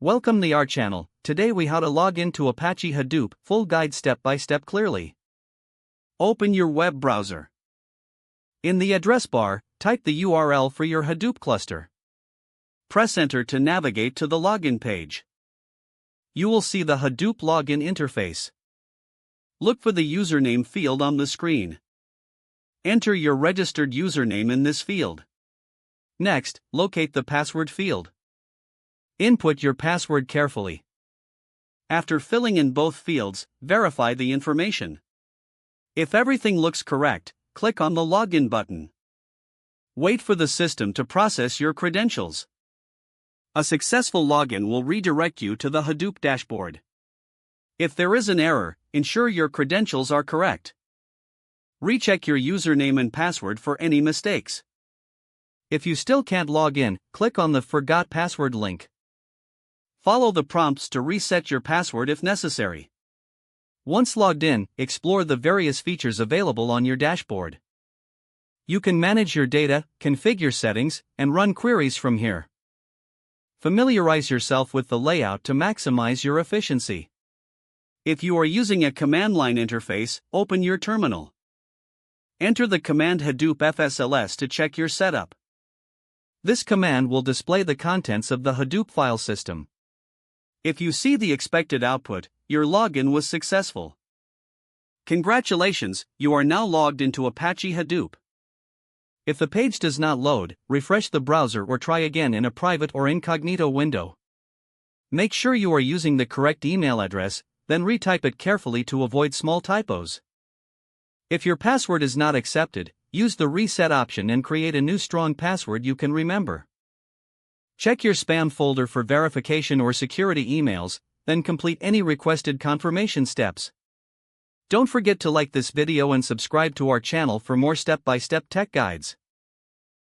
Welcome to our channel. Today we how to log into Apache Hadoop, full guide step by step clearly. Open your web browser. In the address bar, type the URL for your Hadoop cluster. Press enter to navigate to the login page. You will see the Hadoop login interface. Look for the username field on the screen. Enter your registered username in this field. Next, locate the password field. Input your password carefully. After filling in both fields, verify the information. If everything looks correct, click on the Login button. Wait for the system to process your credentials. A successful login will redirect you to the Hadoop dashboard. If there is an error, ensure your credentials are correct. Recheck your username and password for any mistakes. If you still can't log in, click on the Forgot Password link. Follow the prompts to reset your password if necessary. Once logged in, explore the various features available on your dashboard. You can manage your data, configure settings, and run queries from here. Familiarize yourself with the layout to maximize your efficiency. If you are using a command line interface, open your terminal. Enter the command Hadoop FSLS to check your setup. This command will display the contents of the Hadoop file system. If you see the expected output, your login was successful. Congratulations, you are now logged into Apache Hadoop. If the page does not load, refresh the browser or try again in a private or incognito window. Make sure you are using the correct email address, then retype it carefully to avoid small typos. If your password is not accepted, use the reset option and create a new strong password you can remember. Check your spam folder for verification or security emails, then complete any requested confirmation steps. Don't forget to like this video and subscribe to our channel for more step-by-step tech guides.